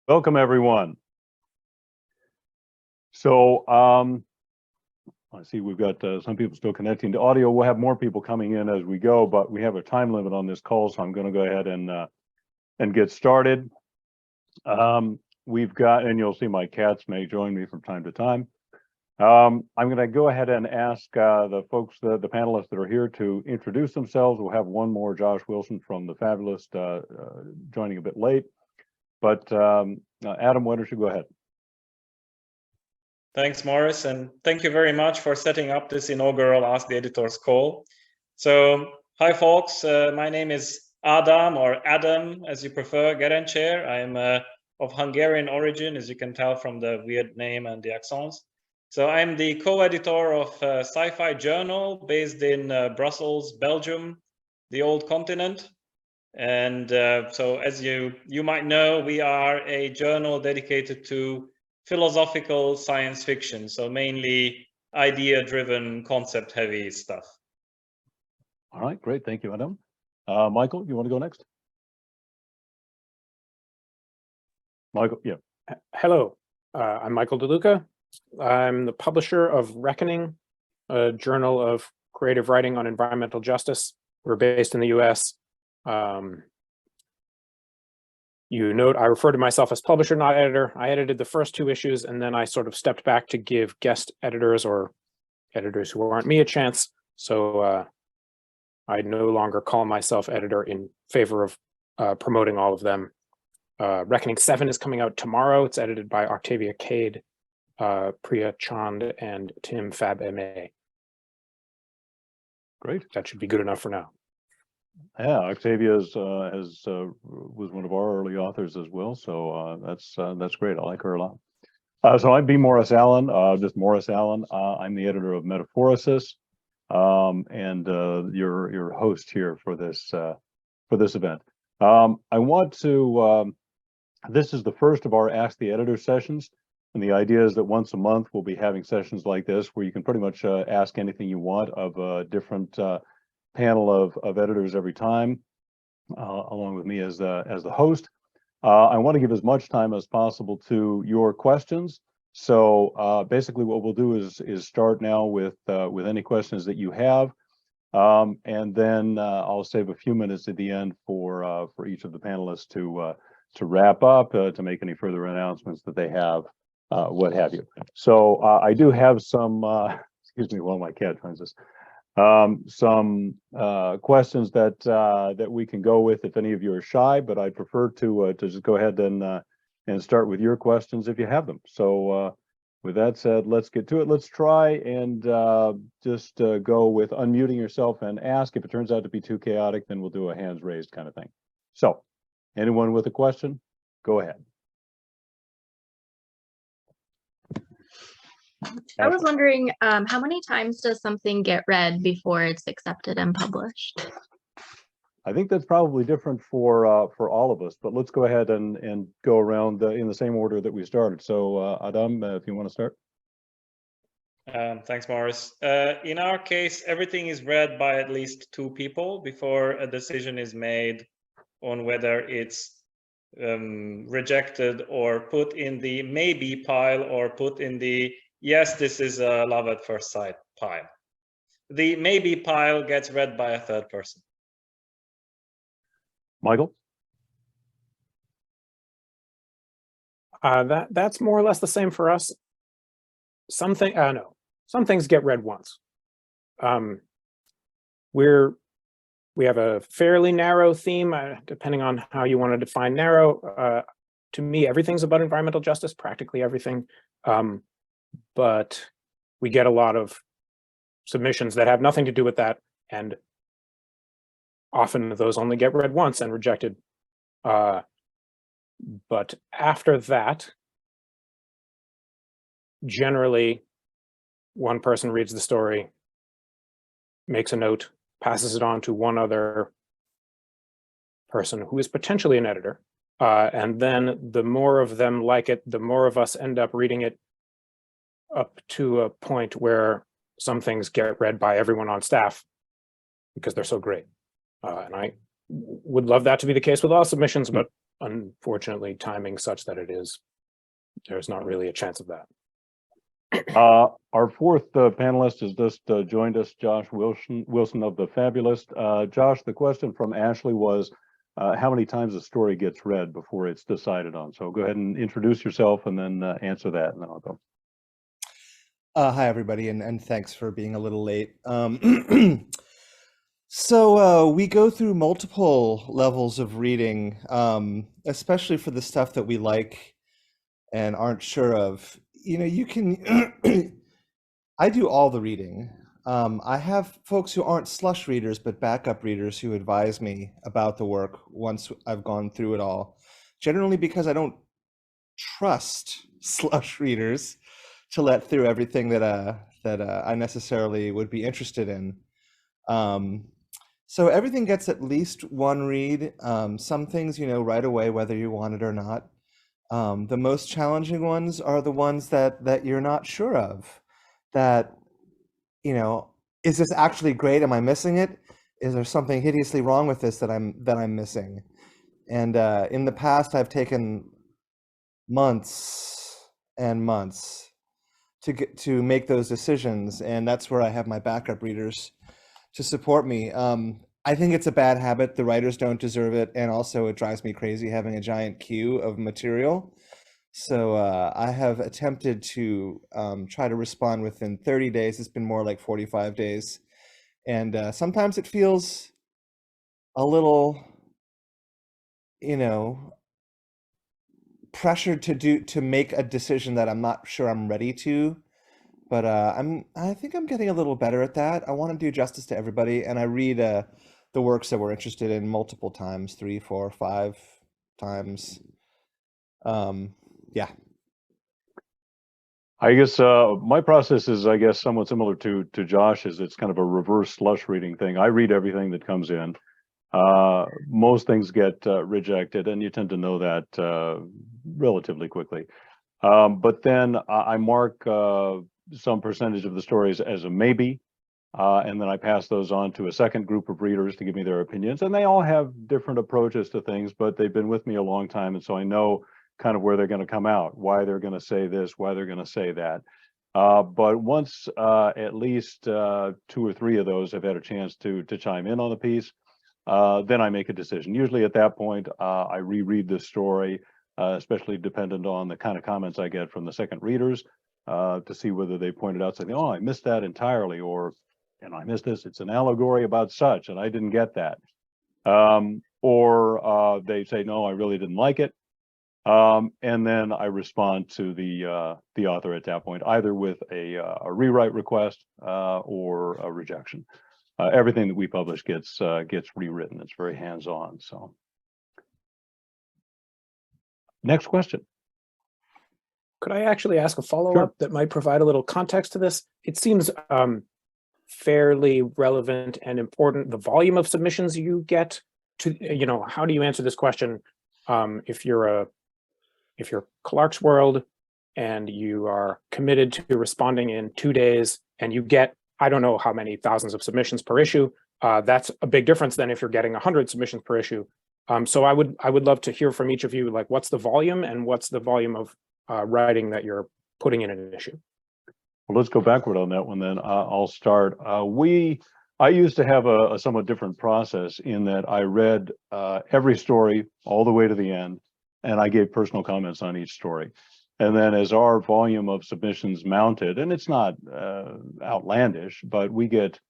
Welcome, everyone. So I see we've got some people still connecting to audio. We'll have more people coming in as we go, but we have a time limit on this call, so I'm going to go ahead and get started. We've got, and you'll see my cats may join me from time to time. I'm going to go ahead and ask the folks, the panelists that are here to introduce themselves. We'll have one more, Josh Wilson from the Fabulist, joining a bit late. But Adam, why don't you go ahead? Thanks, Morris, and thank you very much for setting up this inaugural Ask the Editors call. So, hi folks, my name is Adam, or Adam, as you prefer, Gerencsér. I am of Hungarian origin, as you can tell from the weird name and the accents. So I'm the co-editor of SciPhi Journal, based in Brussels, Belgium, the old continent. And so as you might know, we are a journal dedicated to philosophical science fiction, so mainly idea-driven, concept-heavy stuff. All right, great. Thank you, Adam. Michael, you want to go next? Michael, yeah. Hello, I'm Michael DeLuca. I'm the publisher of Reckoning, a journal of creative writing on environmental justice. We're based in the US. You note I refer to myself as publisher, not editor. I edited the first 2 issues, and then I sort of stepped back to give guest editors or editors who aren't me a chance. So I no longer call myself editor in favor of promoting all of them. Reckoning 7 is coming out tomorrow. It's edited by Octavia Cade, Priya Chand, and Tim Fab MA. Great. That should be good enough for now. Yeah, Octavia was one of our early authors as well, so that's great. I like her a lot. So I'm B. Morris Allen, just Morris Allen. I'm the editor of Metaphorosis, and your host here for this event. I want to. This is the first of our Ask the Editor sessions, and the idea is that once a month we'll be having sessions like this where you can pretty much ask anything you want of a different panel of editors every time, along with me as the host. I want to give as much time as possible to your questions. So basically, what we'll do is start now with any questions that you have, and then I'll save a few minutes at the end for each of the panelists to wrap up, to make any further announcements that they have, what have you. So I do have some. Excuse me, while my cat finds this. Some questions that we can go with if any of you are shy, but I'd prefer to just go ahead and start with your questions if you have them. So with that said, let's get to it. Let's try and just go with unmuting yourself and ask. If it turns out to be too chaotic, then we'll do a hands raised kind of thing. So anyone with a question, go ahead. I was wondering, how many times does something get read before it's accepted and published? I think that's probably different for all of us, but let's go ahead and go around in the same order that we started. So Adam, if you want to start. Thanks, Morris. In our case, everything is read by at least 2 people before a decision is made on whether it's rejected or put in the maybe pile or put in the yes, this is a love at first sight pile. The maybe pile gets read by a 3rd person. Michael? That's more or less the same for us. Some things get read once. We have a fairly narrow theme, depending on how you want to define narrow. To me, everything's about environmental justice, practically everything. But we get a lot of submissions that have nothing to do with that, and often those only get read once and rejected. But after that, generally, one person reads the story, makes a note, passes it on to one other person who is potentially an editor, and then the more of them like it, the more of us end up reading it, up to a point where some things get read by everyone on staff because they're so great. And I would love that to be the case with all submissions, but unfortunately timing such that there's not really a chance of that. Our fourth panelist has just joined us, Josh Wilson of the Fabulist. Josh, the question from Ashley was, how many times a story gets read before it's decided on? So go ahead and introduce yourself and then answer that, and then I'll go. Hi, everybody, and thanks for being a little late. So we go through multiple levels of reading, especially for the stuff that we like and aren't sure of. You know, you can, I do all the reading. I have folks who aren't slush readers, but backup readers who advise me about the work once I've gone through it all, generally because I don't trust slush readers to let through everything that I necessarily would be interested in. So everything gets at least one read. Some things, you know, right away, whether you want it or not. The most challenging ones are the ones that you're not sure of. That, you know, is this actually great? Am I missing it? Is there something hideously wrong with this that I'm missing? And in the past, I've taken months and months to make those decisions, and that's where I have my backup readers to support me. I think it's a bad habit. The writers don't deserve it, and also it drives me crazy having a giant queue of material. So I have attempted to try to respond within 30 days. It's been more like 45 days, and sometimes it feels a little, you know, pressured to make a decision that I'm not sure I'm ready to. But I think I'm getting a little better at that. I want to do justice to everybody, and I read the works that we're interested in multiple times, 3, 4, 5 times. Yeah. I guess my process is, I guess, somewhat similar to Josh's. It's kind of a reverse slush reading thing. I read everything that comes in. Most things get rejected, and you tend to know that relatively quickly. But then I mark some percentage of the stories as a maybe, and then I pass those on to a second group of readers to give me their opinions. And they all have different approaches to things, but they've been with me a long time, and so I know kind of where they're going to come out, why they're going to say this, why they're going to say that. But once at least 2 or 3 of those have had a chance to chime in on the piece, then I make a decision. Usually at that point, I reread the story, especially dependent on the kind of comments I get from the second readers, to see whether they pointed out something, oh, I missed that entirely, or, and I missed this, it's an allegory about such, and I didn't get that. Or they say, no, I really didn't like it. And then I respond to the author at that point, either with a rewrite request or a rejection. Everything that we publish gets rewritten. It's very hands-on. So, next question. Could I actually ask a follow-up that might provide a little context to this? It seems fairly relevant and important, the volume of submissions you get to, you know, how do you answer this question if you're Clark's World and you are committed to responding in 2 days and you get, I don't know how many thousands of submissions per issue, that's a big difference than if you're getting 100 submissions per issue. So I would love to hear from each of you, like, what's the volume and what's the volume of writing that you're putting in an issue? Well, let's go backward on that one then. I'll start. I used to have a somewhat different process in that I read every story all the way to the end, and I gave personal comments on each story. And then as our volume of submissions mounted, and it's not outlandish, but we get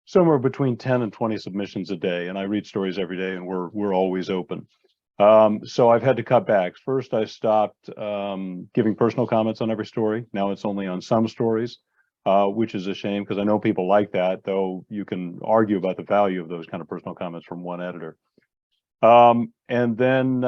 somewhere between 10 and 20 submissions a day, and I read stories every day, and we're always open. So I've had to cut back. First, I stopped giving personal comments on every story. Now it's only on some stories, which is a shame because I know people like that, though you can argue about the value of those kind of personal comments from one editor. And then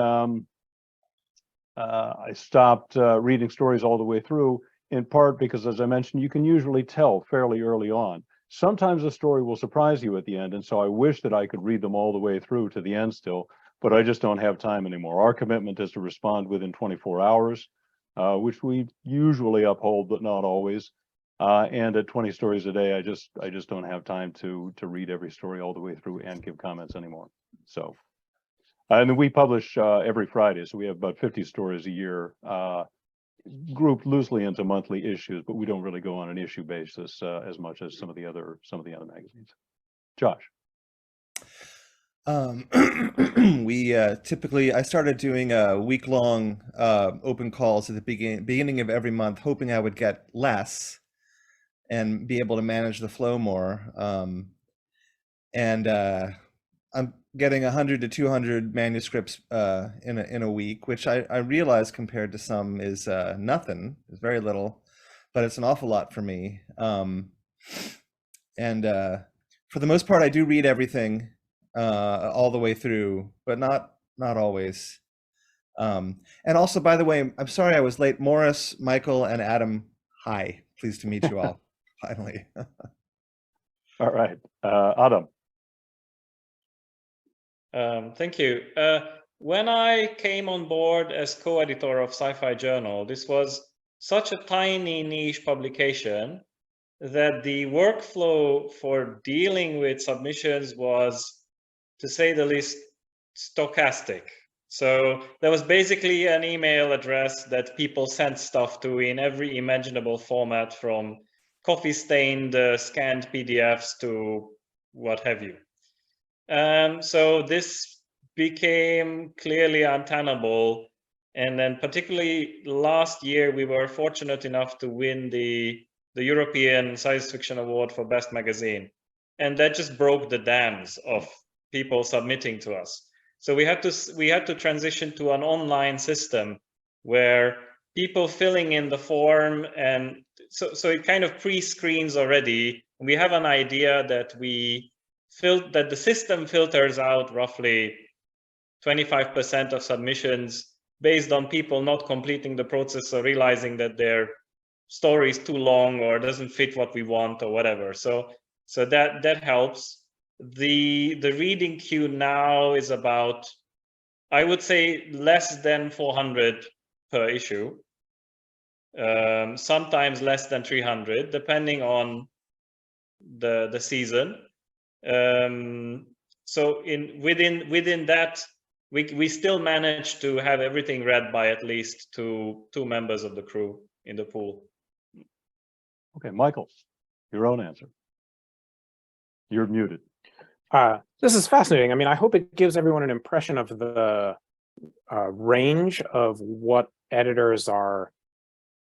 I stopped reading stories all the way through, in part because, as I mentioned, you can usually tell fairly early on. Sometimes a story will surprise you at the end, and so I wish that I could read them all the way through to the end still, but I just don't have time anymore. Our commitment is to respond within 24 hours, which we usually uphold, but not always. And at 20 stories a day, I just don't have time to read every story all the way through and give comments anymore. So And then we publish every Friday, so we have about 50 stories a year, grouped loosely into monthly issues, but we don't really go on an issue basis as much as some of the other magazines. Josh. We typically, I started doing week-long open calls at the beginning of every month, hoping I would get less and be able to manage the flow more. And I'm getting 100 to 200 manuscripts in a week, which I realize compared to some is nothing, is very little, but it's an awful lot for me. And for the most part, I do read everything all the way through, but not always. And also, by the way, I'm sorry I was late. Morris, Michael, and Adam, hi. Pleased to meet you all, finally. All right, Adam. Thank you. When I came on board as co-editor of SciPhi Journal, this was such a tiny niche publication that the workflow for dealing with submissions was, to say the least, stochastic. So there was basically an email address that people sent stuff to in every imaginable format, from coffee-stained scanned PDFs to what have you. So this became clearly untenable. And then particularly last year, we were fortunate enough to win the European Science Fiction Award for Best Magazine. And that just broke the dams of people submitting to us. So we had to transition to an online system where people filling in the form, and so it kind of pre-screens already. We have an idea that that the system filters out roughly 25% of submissions based on people not completing the process or realizing that their story is too long or doesn't fit what we want or whatever. So that helps. The reading queue now is about, I would say, less than 400 per issue. Sometimes less than 300, depending on the season. So within that, we still manage to have everything read by at least two members of the crew in the pool. Okay, Michael, your own answer. You're muted. This is fascinating. I mean, I hope it gives everyone an impression of the range of what editors are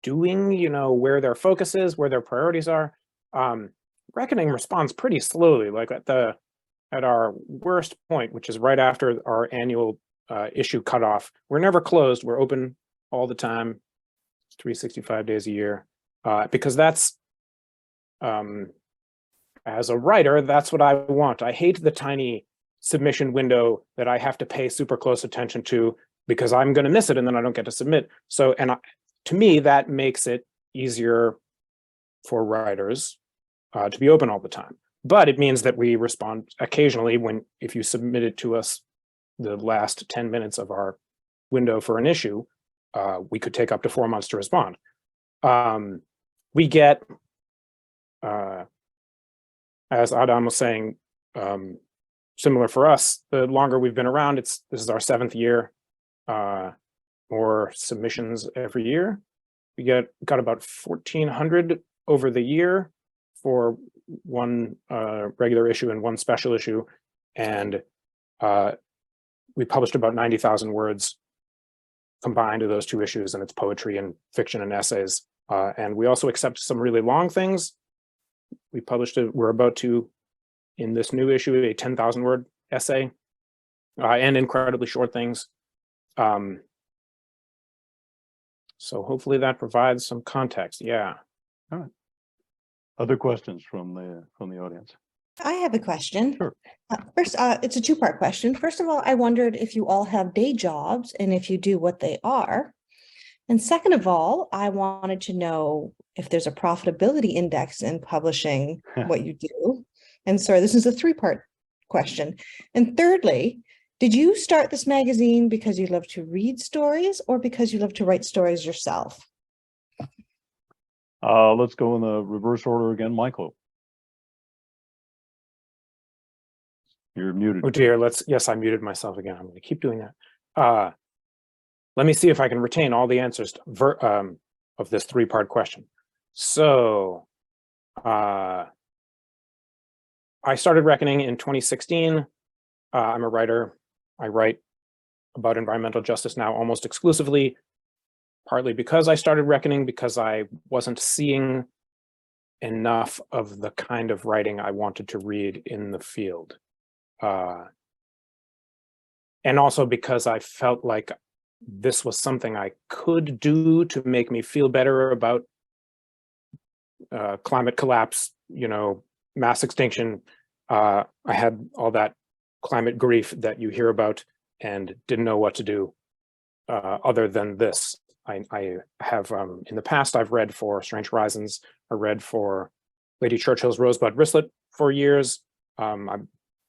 doing, you know, where their focus is, where their priorities are. Reckoning responds pretty slowly, like at our worst point, which is right after our annual issue cutoff. We're never closed. We're open all the time, 365 days a year, because that's, as a writer, that's what I want. I hate the tiny submission window that I have to pay super close attention to because I'm going to miss it and then I don't get to submit. So, to me, that makes it easier for writers to be open all the time. But it means that we respond occasionally if you submit it to us the last 10 minutes of our window for an issue, we could take up to 4 months to respond. We get, as Adam was saying, similar for us, the longer we've been around, this is our 7th year, more submissions every year. We got about 1,400 over the year for one regular issue and one special issue, and we published about 90,000 words combined of those two issues, and it's poetry and fiction and essays. And we also accept some really long things. We published we're about to, in this new issue, a 10,000 word essay, and incredibly short things. So hopefully that provides some context. Yeah. All right. Other questions from the audience? I have a question. Sure. First, it's a two-part question. First of all, I wondered if you all have day jobs, and if you do, what they are. And second of all, I wanted to know if there's a profitability index in publishing what you do. And sorry, this is a three-part question. And thirdly, did you start this magazine because you love to read stories or because you love to write stories yourself? Let's go in the reverse order again, Michael. You're muted. Oh dear, yes, I muted myself again. I'm going to keep doing that. Let me see if I can retain all the answers of this three-part question. So, I started Reckoning in 2016. I'm a writer. I write about environmental justice now almost exclusively, partly because I started Reckoning, because I wasn't seeing enough of the kind of writing I wanted to read in the field. And also because I felt like this was something I could do to make me feel better about climate collapse, mass extinction. I had all that climate grief that you hear about and didn't know what to do other than this. I have, in the past, I've read for Strange Horizons. I read for Lady Churchill's Rosebud Wristlet for years. I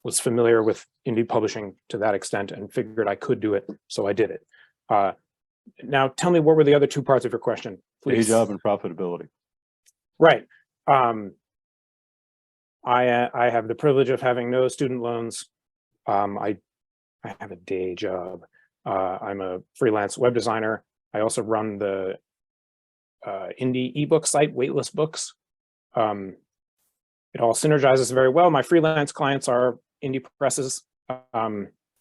was familiar with indie publishing to that extent and figured I could do it, so I did it. Now, tell me, what were the other two parts of your question, please? Day job and profitability. Right. I have the privilege of having no student loans. I have a day job. I'm a freelance web designer. I also run the indie ebook site, Waitlist Books. It all synergizes very well. My freelance clients are indie presses.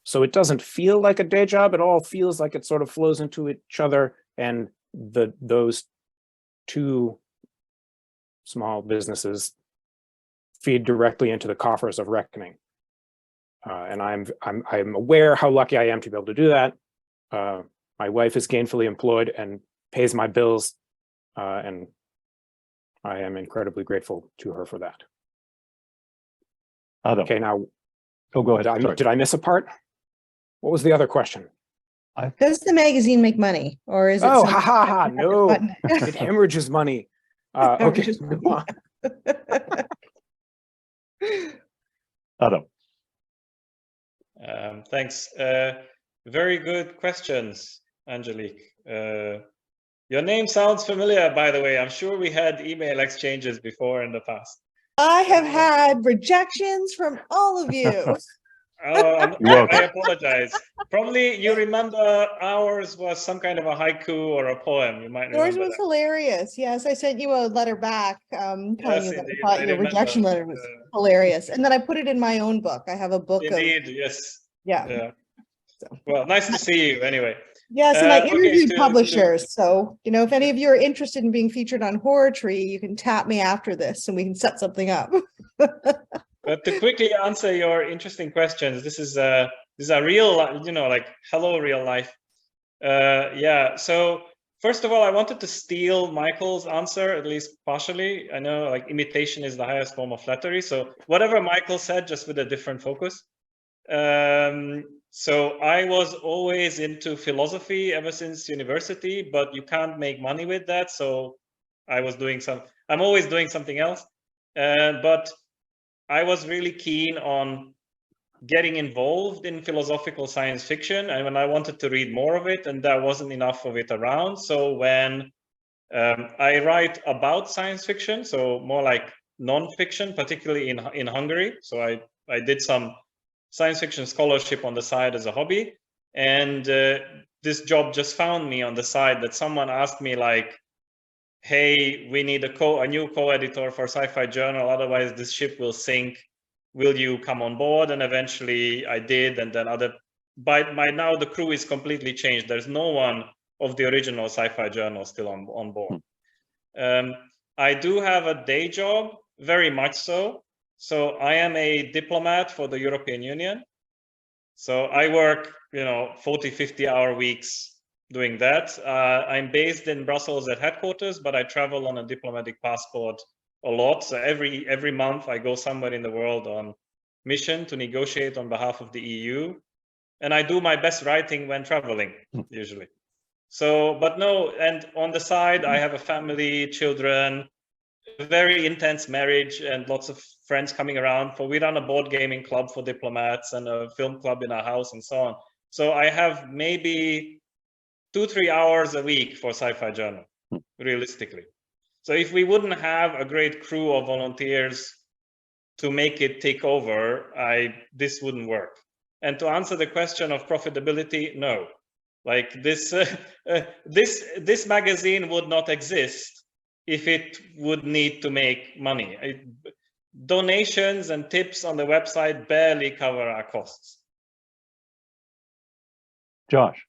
So it doesn't feel like a day job. It all feels like it sort of flows into each other. And those two small businesses feed directly into the coffers of Reckoning. And I'm aware how lucky I am to be able to do that. My wife is gainfully employed and pays my bills, and I am incredibly grateful to her for that. Adam. Okay, now, Oh, go ahead. did I miss a part? What was the other question? Does the magazine make money, or is it? Oh, something- no, it hemorrhages money. Okay, move on. Adam. Thanks. Very good questions, Angelique. Your name sounds familiar, by the way. I'm sure we had email exchanges before in the past. I have had rejections from all of you. Oh, You're welcome. I apologize. Probably you remember ours was some kind of a haiku or a poem. You might Yours remember was hilarious. Yes, I sent you a letter back telling Yes, you that indeed, I thought I your rejection remember. letter was hilarious. And then I put it in my own book. I have a book Indeed, of, yes. yeah. So. Well, nice to see you anyway. Yes, and I okay, interviewed publishers. So, if any of you are interested in being featured on Horror Tree, you can tap me after this and we can set something up. But to quickly answer your interesting questions, this is a real, like hello real life. Yeah. So first of all, I wanted to steal Michael's answer, at least partially. I know like imitation is the highest form of flattery. So whatever Michael said, just with a different focus. So I was always into philosophy ever since university, but you can't make money with that. So I'm always doing something else. But I was really keen on getting involved in philosophical science fiction, and when I wanted to read more of it, and there wasn't enough of it around. So when I write about science fiction, so more like non-fiction, particularly in Hungary. So I did some science fiction scholarship on the side as a hobby, and this job just found me on the side that someone asked me like, hey, we need a new co-editor for SciPhi Journal, otherwise this ship will sink. Will you come on board? And eventually I did, and then by now the crew is completely changed. There's no one of the original SciPhi Journal still on board. I do have a day job, very much so. So I am a diplomat for the European Union. So I work, 40, 50-hour weeks doing that. I'm based in Brussels at headquarters, but I travel on a diplomatic passport a lot. So every month I go somewhere in the world on mission to negotiate on behalf of the EU. And I do my best writing when traveling, usually. So, but no, and on the side, I have a family, children, a very intense marriage, and lots of friends coming around. We run a board gaming club for diplomats and a film club in our house and so on. So I have maybe 2-3 hours a week for SciPhi Journal, realistically. So if we wouldn't have a great crew of volunteers to make it take over, this wouldn't work. And to answer the question of profitability, no. Like this, this magazine would not exist if it would need to make money. Donations and tips on the website barely cover our costs. Josh.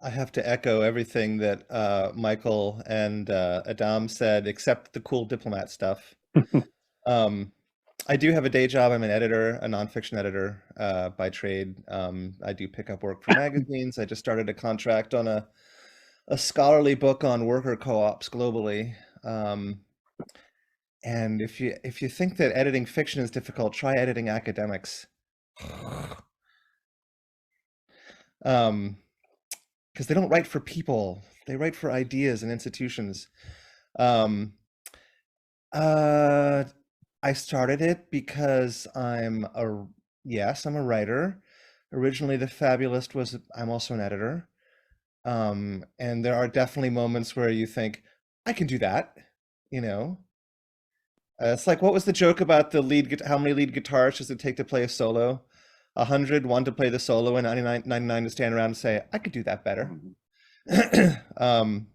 I have to echo everything that Michael and Adam said, except the cool diplomat stuff. I do have a day job. I'm an editor, a nonfiction editor by trade. I do pick up work for magazines. I just started a contract on a scholarly book on worker co-ops globally. And if you think that editing fiction is difficult, try editing academics. Because they don't write for people, they write for ideas and institutions. I started it because I'm a writer. Originally, the Fabulist was, I'm also an editor. And there are definitely moments where you think, I can do that, you know? It's like, what was the joke about the how many lead guitarists does it take to play a solo? 100, one to play the solo, and 99 to stand around and say, I could do that better. And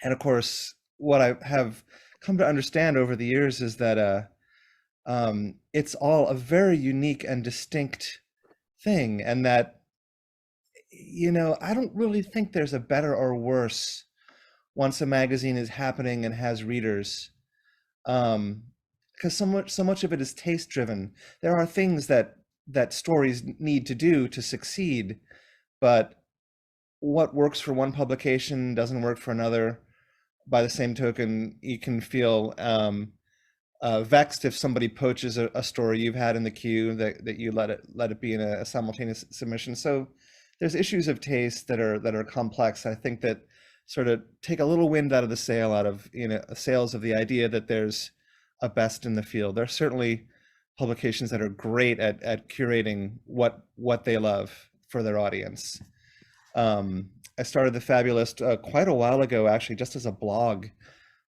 of course, what I have come to understand over the years is that it's all a very unique and distinct thing, and that, you know, I don't really think there's a better or worse once a magazine is happening and has readers, because so much of it is taste driven. There are things that stories need to do to succeed, but what works for one publication doesn't work for another. By the same token, you can feel vexed if somebody poaches a story you've had in the queue, that you let it be in a simultaneous submission. So there's issues of taste that are complex. I think that sort of take a little wind out of the sail, out of, you know, sails of the idea that there's a best in the field. There are certainly publications that are great at curating what they love for their audience. I started the Fabulist quite a while ago, actually, just as a blog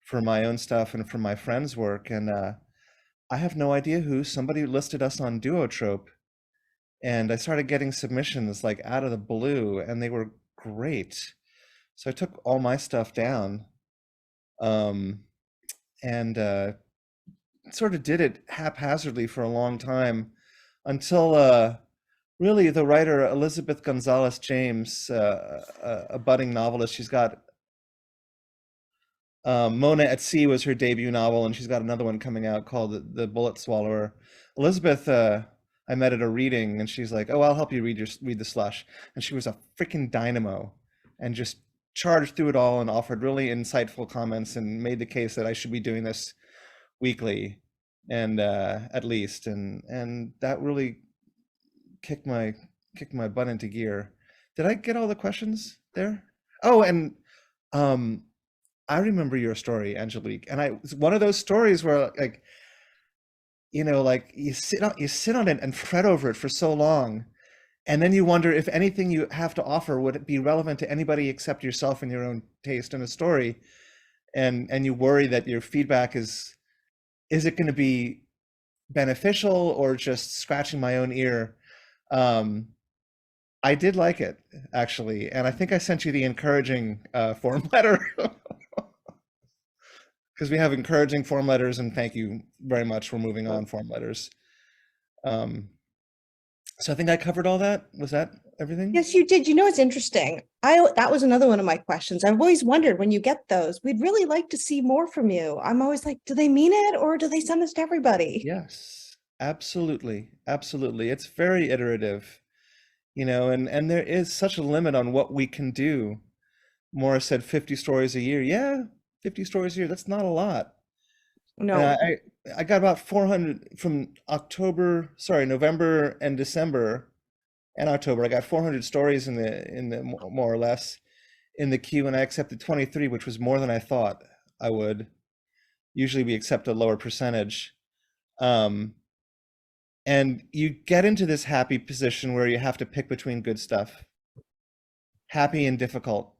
for my own stuff and for my friends' work. And I have no idea who. Somebody listed us on Duotrope, and I started getting submissions like out of the blue, and they were great. So I took all my stuff down, and sort of did it haphazardly for a long time until really the writer Elizabeth Gonzalez James, a budding novelist, she's got Mona at Sea was her debut novel, and she's got another one coming out called The Bullet Swallower. Elizabeth, I met at a reading, and she's like, "Oh, I'll help you read the slush," and she was a freaking dynamo, and just charged through it all and offered really insightful comments and made the case that I should be doing this weekly, and at least, and that really kicked my butt into gear. Did I get all the questions there? Oh, and I remember your story, Angelique, and it's one of those stories where, like, you know, like you sit on it and fret over it for so long, and then you wonder if anything you have to offer would be relevant to anybody except yourself and your own taste in a story, and you worry that your feedback is it going to be beneficial or just scratching my own ear. I did like it, actually, and I think I sent you the encouraging form letter. Because we have encouraging form letters, and thank you very much for moving on form letters. So I think I covered all that. Was that everything? Yes, you did. You know, it's interesting. That was another one of my questions. I've always wondered, when you get those, we'd really like to see more from you. I'm always like, do they mean it, or do they send this to everybody? Yes, absolutely. Absolutely. It's very iterative, you know, and there is such a limit on what we can do. Morris said 50 stories a year. Yeah, 50 stories a year. That's not a lot. No. And I got about 400 from November and December and October. I got 400 stories in the more or less in the queue, and I accepted 23, which was more than I thought I would. Usually we accept a lower percentage. And you get into this happy position where you have to pick between good stuff. Happy and difficult,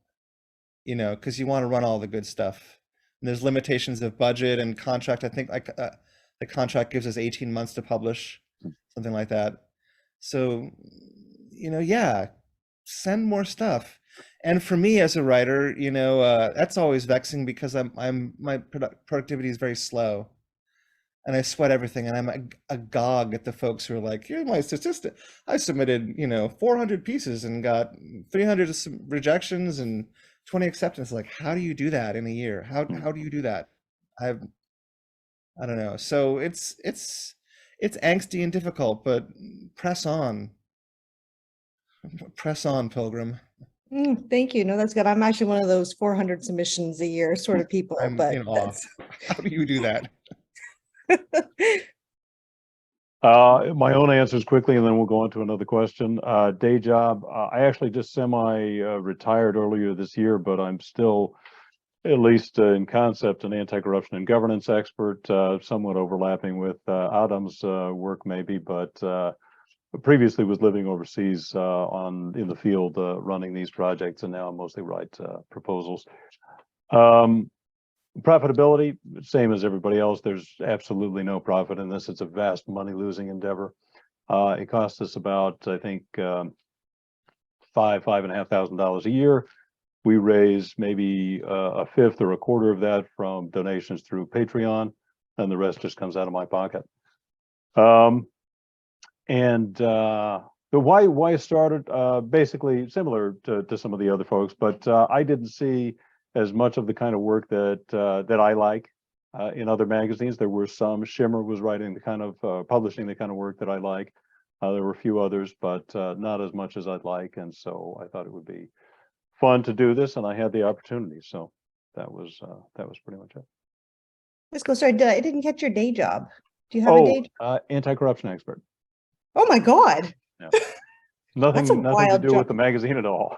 you know, because you want to run all the good stuff. And there's limitations of budget and contract. I think like the contract gives us 18 months to publish, something like that. So, yeah, send more stuff. And for me as a writer, that's always vexing because my productivity is very slow, and I sweat everything, and I'm agog at the folks who are like, here's my statistic. I submitted, 400 pieces and got 300 rejections and 20 acceptances. Like, how do you do that in a year? How do you do that? I don't know. So it's angsty and difficult, but press on. Press on, Pilgrim. Thank you. No, that's good. I'm actually one of those 400 submissions a year sort of people, I'm but in awe. How do you do that? My own answers quickly, and then we'll go on to another question. Day job. I actually just retired earlier this year, but I'm still, at least in concept, an anti-corruption and governance expert, somewhat overlapping with Adam's work maybe, but previously was living overseas in the field running these projects, and now I mostly write proposals. Profitability, same as everybody else. There's absolutely no profit in this. It's a vast money-losing endeavor. It costs us about, I think, $5,500 a year. We raise maybe a fifth or a quarter of that from donations through Patreon, and the rest just comes out of my pocket. But why it started, basically similar to some of the other folks, but I didn't see as much of the kind of work that I like in other magazines. There were some. Shimmer was writing the kind of publishing the kind of work that I like. There were a few others, but not as much as I'd like, and so I thought it would be fun to do this, and I had the opportunity. So that was pretty much it. let's go. Sorry, I didn't catch your day job. Do you have a day job? Anti-corruption expert. Oh my God. Yeah. That's a Nothing to wild do job. with the magazine at all.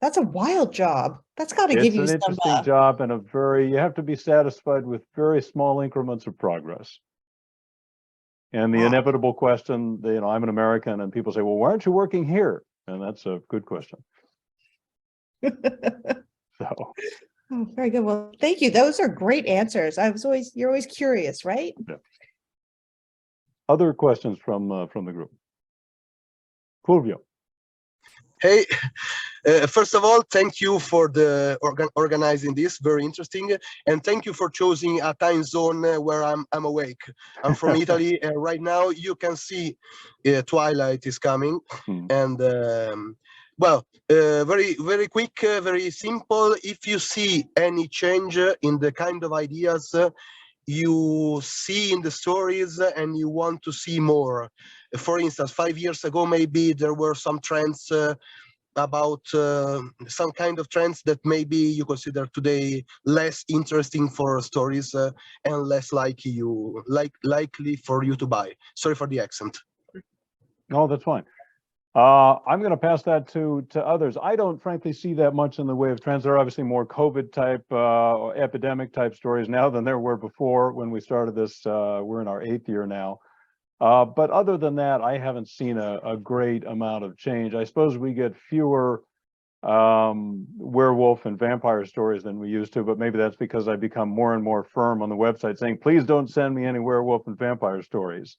That's a wild job. That's got to give It's you an some. interesting job, and you have to be satisfied with very small increments of progress. And the Wow. inevitable question, I'm an American, and people say, well, why aren't you working here? And that's a good question. So, Oh, very good. Well, thank you. Those are great answers. You're always curious, right? yeah. Other questions from the group? Fulvio. Hey, first of all, thank you for the organizing this. Very interesting, and thank you for choosing a time zone where I'm awake. I'm from Italy, and right now you can see twilight is coming, and well, very very quick, very simple. If you see any change in the kind of ideas you see in the stories and you want to see more. For instance, 5 years ago, maybe there were some trends about some kind of trends that maybe you consider today less interesting for stories and less likely for you to buy. Sorry for the accent. No, that's fine. I'm going to pass that to others. I don't frankly see that much in the way of trends. There are obviously more COVID type or epidemic type stories now than there were before when we started this. We're in our 8th year now. But other than that, I haven't seen a great amount of change. I suppose we get fewer werewolf and vampire stories than we used to, but maybe that's because I become more and more firm on the website saying, please don't send me any werewolf and vampire stories.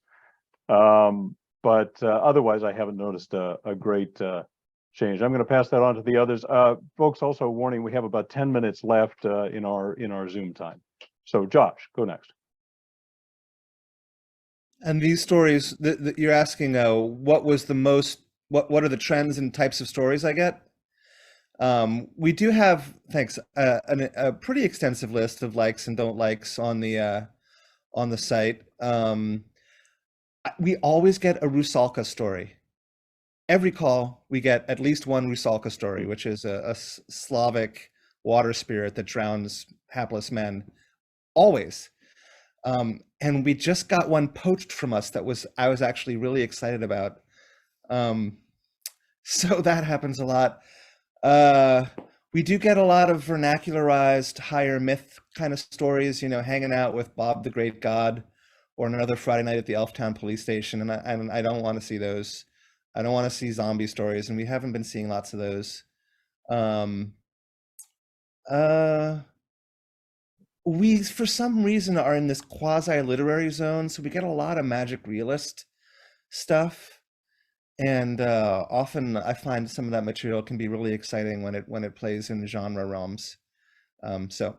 But otherwise, I haven't noticed a great change. I'm going to pass that on to the others. Folks, also warning, we have about 10 minutes left in our Zoom time. So Josh, go next. And these stories that you're asking, what was the most? What are the trends and types of stories I get? We do have, thanks, a pretty extensive list of likes and don't likes on the site. We always get a Rusalka story. Every call, we get at least one Rusalka story, which is a Slavic water spirit that drowns hapless men. Always. And we just got one poached from us that I was actually really excited about. So that happens a lot. We do get a lot of vernacularized higher myth kind of stories, hanging out with Bob the Great God, or another Friday night at the Elftown police station, and I don't want to see those. I don't want to see zombie stories, and we haven't been seeing lots of those. we, for some reason, are in this quasi-literary zone, so we get a lot of magic realist stuff. And often I find some of that material can be really exciting when it plays in genre realms. So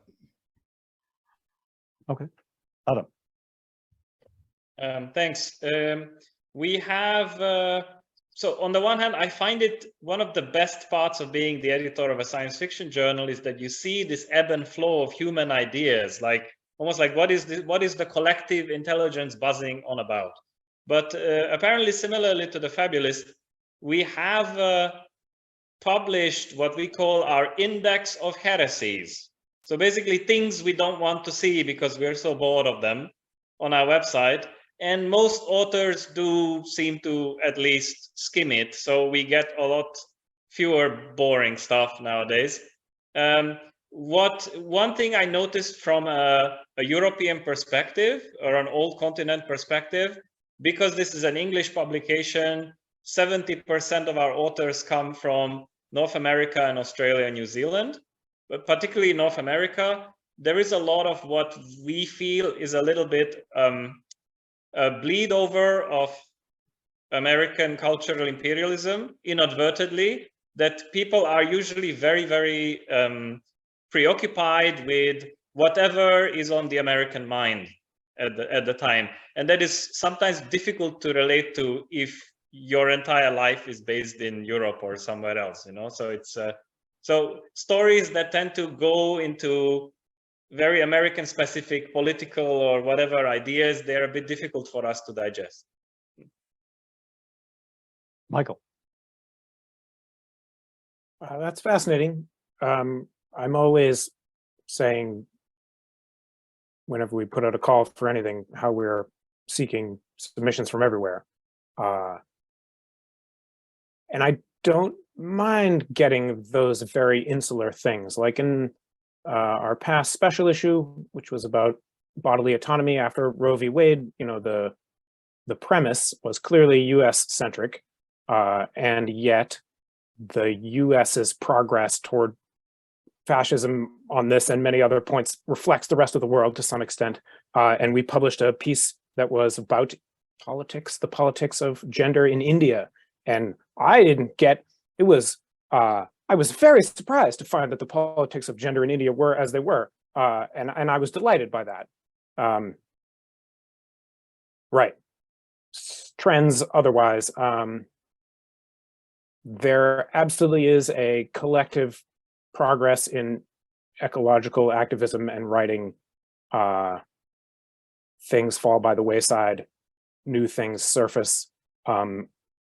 Okay, Adam. Thanks. We have, so on the one hand, I find it one of the best parts of being the editor of a science fiction journal is that you see this ebb and flow of human ideas, like almost like what is the collective intelligence buzzing on about? But apparently, similarly to the Fabulist, we have published what we call our index of heresies. So basically things we don't want to see because we're so bored of them on our website. And most authors do seem to at least skim it. So we get a lot fewer boring stuff nowadays. One thing I noticed from a European perspective or an old continent perspective, because this is an English publication, 70% of our authors come from North America and Australia and New Zealand, but particularly North America, there is a lot of what we feel is a little bit a bleed over of American cultural imperialism inadvertently, that people are usually very, very preoccupied with whatever is on the American mind at the time. And that is sometimes difficult to relate to if your entire life is based in Europe or somewhere else, you know? So it's so stories that tend to go into very American specific political or whatever ideas, they're a bit difficult for us to digest. Michael. That's fascinating. I'm always saying, whenever we put out a call for anything, how we're seeking submissions from everywhere. And I don't mind getting those very insular things, like in our past special issue, which was about bodily autonomy after Roe v. Wade. You know, the premise was clearly US centric, and yet the US's progress toward fascism on this and many other points reflects the rest of the world to some extent. And we published a piece that was about politics, the politics of gender in India. And I didn't get, it was, I was very surprised to find that the politics of gender in India were as they were. And I was delighted by that. Right. Trends otherwise. There absolutely is a collective progress in ecological activism and writing. Things fall by the wayside, new things surface.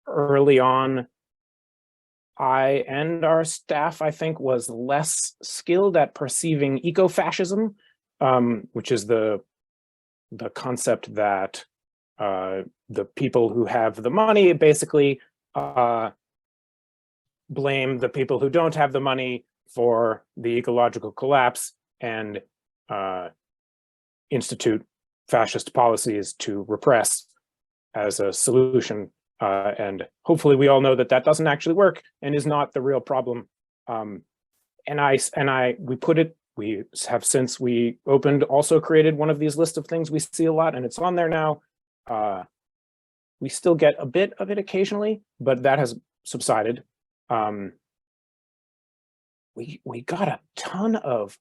Early on, I and our staff, I think, was less skilled at perceiving eco-fascism, which is the concept that the people who have the money basically blame the people who don't have the money for the ecological collapse and institute fascist policies to repress as a solution. And hopefully we all know that that doesn't actually work and is not the real problem. We have, since we opened, also created one of these lists of things we see a lot, and it's on there now. We still get a bit of it occasionally, but that has subsided. We got a ton of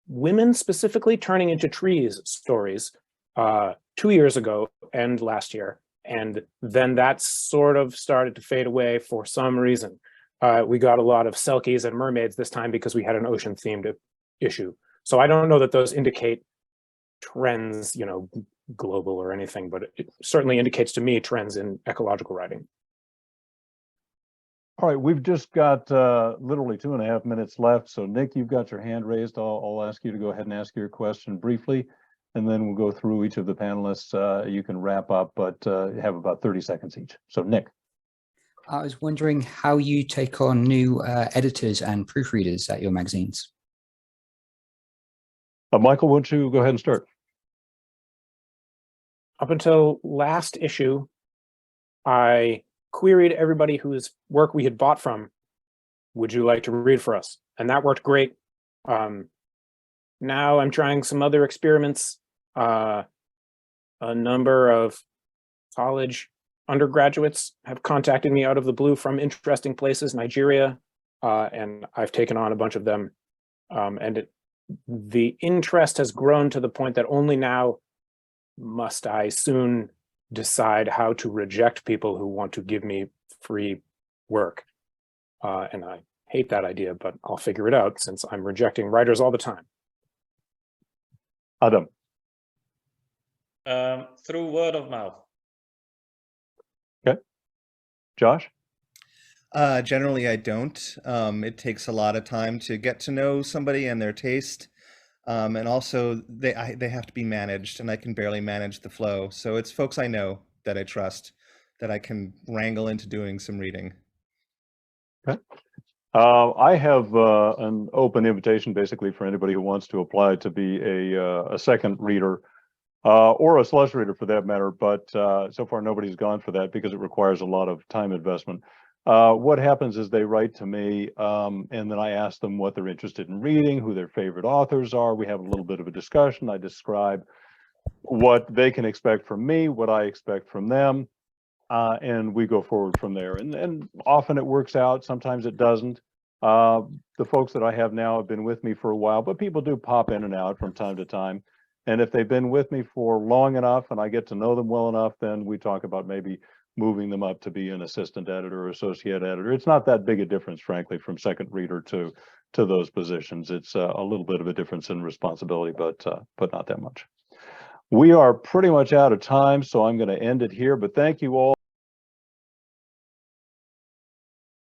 women specifically turning into trees stories 2 years ago and last year. And then that sort of started to fade away for some reason. We got a lot of selkies and mermaids this time because we had an ocean themed issue. So I don't know that those indicate trends, you know, global or anything, but it certainly indicates to me trends in ecological writing. All right, we've just got literally 2.5 minutes left. So Nick, you've got your hand raised. I'll ask you to go ahead and ask your question briefly, and then we'll go through each of the panelists. You can wrap up, but you have about 30 seconds each. So Nick. I was wondering how you take on new editors and proofreaders at your magazines. Michael, why don't you go ahead and start? Up until last issue, I queried everybody whose work we had bought from, would you like to read for us? And that worked great. now I'm trying some other experiments. A number of college undergraduates have contacted me out of the blue from interesting places, Nigeria, and I've taken on a bunch of them. The interest has grown to the point that only now must I soon decide how to reject people who want to give me free work. And I hate that idea, but I'll figure it out since I'm rejecting writers all the time. Adam. Through word of mouth. Okay. Josh? Generally, I don't. It takes a lot of time to get to know somebody and their taste. And also they have to be managed, and I can barely manage the flow. So it's folks I know that I trust that I can wrangle into doing some reading. Okay. I have an open invitation basically for anybody who wants to apply to be a second reader or a slush reader for that matter. But so far nobody's gone for that because it requires a lot of time investment. What happens is they write to me and then I ask them what they're interested in reading, who their favorite authors are. We have a little bit of a discussion. I describe what they can expect from me, what I expect from them, and we go forward from there. And often it works out, sometimes it doesn't. The folks that I have now have been with me for a while, but people do pop in and out from time to time. And if they've been with me for long enough and I get to know them well enough, then we talk about maybe moving them up to be an assistant editor or associate editor. It's not that big a difference, frankly, from second reader to those positions. It's a little bit of a difference in responsibility, but not that much. We are pretty much out of time, so I'm going to end it here, but thank you all.